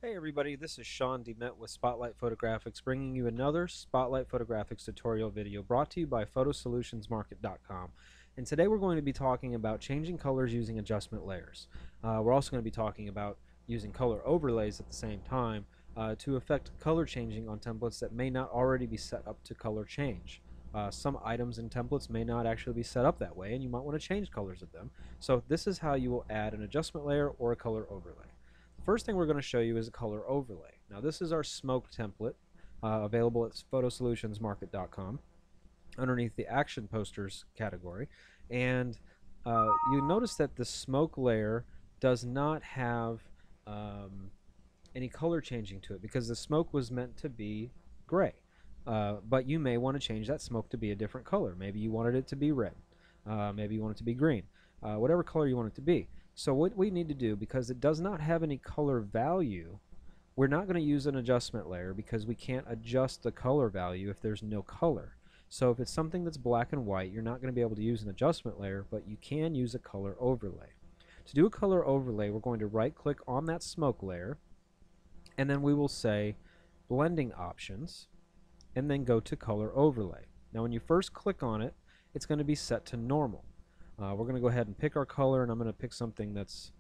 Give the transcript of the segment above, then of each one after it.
Hey everybody, this is Shaun DeMint with Spotlight Photographics, bringing you another Spotlight Photographics tutorial video brought to you by photosolutionsmarket.com. And today we're going to be talking about changing colors using adjustment layers. We're also going to be talking about using color overlays at the same time to affect color changing on templates that may not already be set up to color change. Some items in templates may not actually be set up that way, and you might want to change colors of them. So this is how you will add an adjustment layer or a color overlay. First thing we're going to show you is a color overlay. Now this is our smoke template available at photosolutionsmarket.com underneath the action posters category, and you notice that the smoke layer does not have any color changing to it because the smoke was meant to be gray, but you may want to change that smoke to be a different color. Maybe you wanted it to be red, maybe you want it to be green, whatever color you want it to be. So what we need to do, because it does not have any color value, we're not going to use an adjustment layer because we can't adjust the color value if there's no color. So if it's something that's black and white, you're not going to be able to use an adjustment layer, but you can use a color overlay. To do a color overlay, we're going to right click on that smoke layer, and then we will say blending options, and then go to color overlay. Now when you first click on it, it's going to be set to normal. We're going to go ahead and pick our color, and I'm going to pick something that's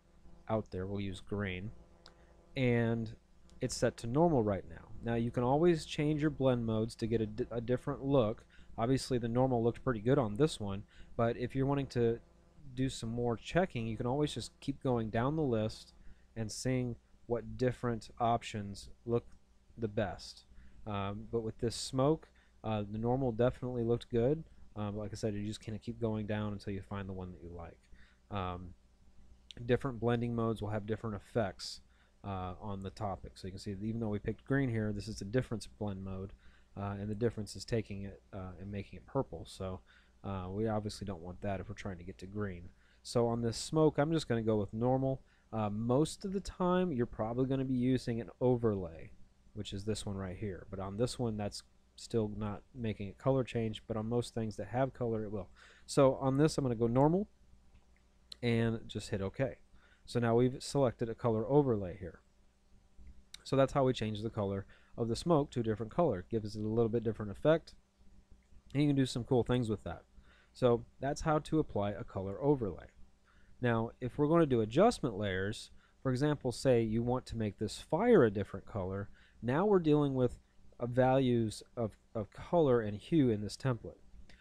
out there. We'll use green, and it's set to normal right now. Now you can always change your blend modes to get a different look. Obviously the normal looked pretty good on this one, but if you're wanting to do some more checking, you can always just keep going down the list and seeing what different options look the best. But with this smoke, the normal definitely looked good. Like I said, you just kind of keep going down until you find the one that you like. Different blending modes will have different effects on the topic. So you can see that even though we picked green here, this is a difference blend mode, and the difference is taking it and making it purple. So we obviously don't want that if we're trying to get to green. So on this smoke, I'm just going to go with normal. Most of the time, you're probably going to be using an overlay, which is this one right here. But on this one, that's still not making it color change, but on most things that have color, it will. So on this, I'm going to go normal and just hit OK. So now we've selected a color overlay here. So that's how we change the color of the smoke to a different color. It gives it a little bit different effect, and you can do some cool things with that. So that's how to apply a color overlay. Now, if we're going to do adjustment layers, for example, say you want to make this fire a different color, now we're dealing with values of color and hue in this template.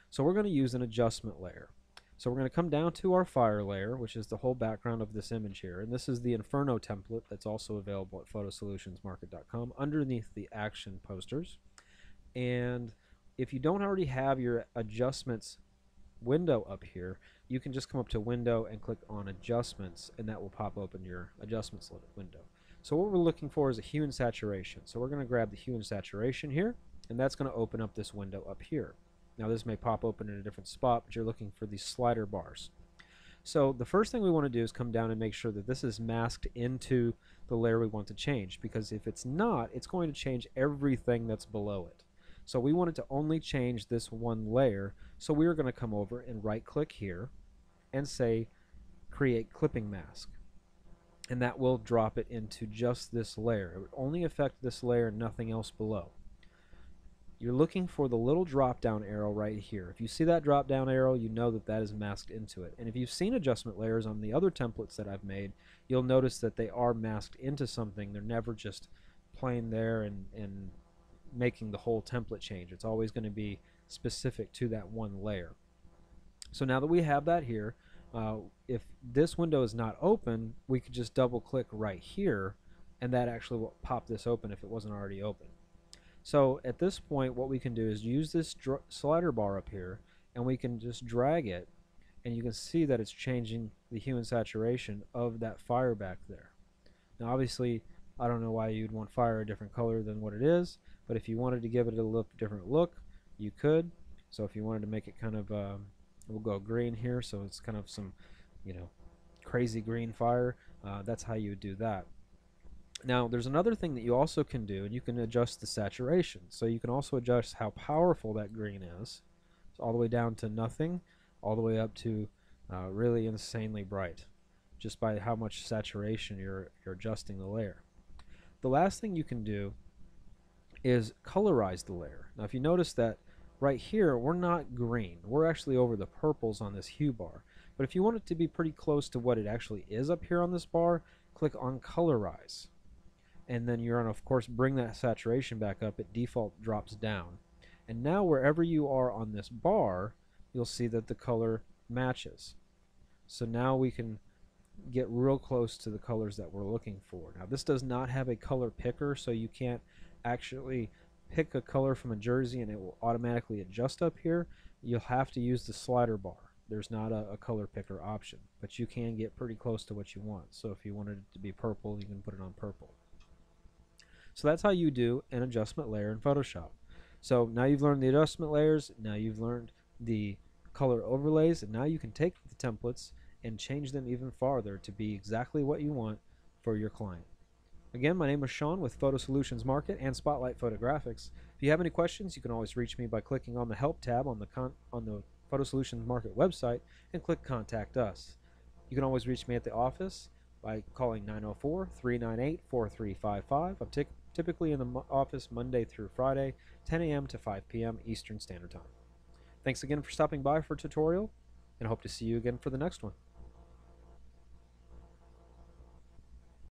So we're going to use an adjustment layer. So we're going to come down to our fire layer, which is the whole background of this image here. And this is the Inferno template that's also available at photosolutionsmarket.com underneath the action posters. And if you don't already have your adjustments window up here, you can just come up to window and click on adjustments, and that will pop open your adjustments window. So what we're looking for is a hue and saturation. So we're going to grab the hue and saturation here, and that's going to open up this window up here. Now this may pop open in a different spot, but you're looking for these slider bars. So the first thing we want to do is come down and make sure that this is masked into the layer we want to change, because if it's not, it's going to change everything that's below it. So we wanted to only change this one layer, so we are going to come over and right click here and say create clipping mask, and that will drop it into just this layer. It would only affect this layer and nothing else below. You're looking for the little drop down arrow right here. If you see that drop down arrow, you know that that is masked into it. And if you've seen adjustment layers on the other templates that I've made, you'll notice that they are masked into something. They're never just plain there and making the whole template change. It's always going to be specific to that one layer. So now that we have that here, if this window is not open, we could just double click right here, and that actually will pop this open if it wasn't already open. So at this point, what we can do is use this slider bar up here, and we can just drag it, and you can see that it's changing the hue and saturation of that fire back there. Now obviously, I don't know why you'd want fire a different color than what it is, but if you wanted to give it a different look, you could. So if you wanted to make it kind of, we'll go green here, so it's kind of some, crazy green fire, that's how you would do that. Now there's another thing that you also can do, and you can adjust the saturation. So you can also adjust how powerful that green is, so all the way down to nothing, all the way up to really insanely bright, just by how much saturation you're adjusting the layer. the last thing you can do is colorize the layer. Now if you notice that right here we're not green, we're actually over the purples on this hue bar. But if you want it to be pretty close to what it actually is up here on this bar, click on colorize. And then you're going to of course bring that saturation back up. It default drops down. And now wherever you are on this bar, you'll see that the color matches. So now we can get real close to the colors that we're looking for. Now this does not have a color picker, so you can't actually pick a color from a jersey and it will automatically adjust up here. You'll have to use the slider bar. There's not a color picker option, but you can get pretty close to what you want. So if you wanted it to be purple, you can put it on purple. So that's how you do an adjustment layer in Photoshop. So now you've learned the adjustment layers, now you've learned the color overlays, and now you can take the templates and change them even farther to be exactly what you want for your client. Again, my name is Shaun with Photo Solutions Market and Spotlight Photographics. If you have any questions, you can always reach me by clicking on the Help tab on the Photo Solutions Market website and click Contact Us. You can always reach me at the office by calling 904-398-4355. I'm typically in the office Monday through Friday, 10 a.m. to 5 p.m. Eastern Standard Time. Thanks again for stopping by for a tutorial, and I hope to see you again for the next one.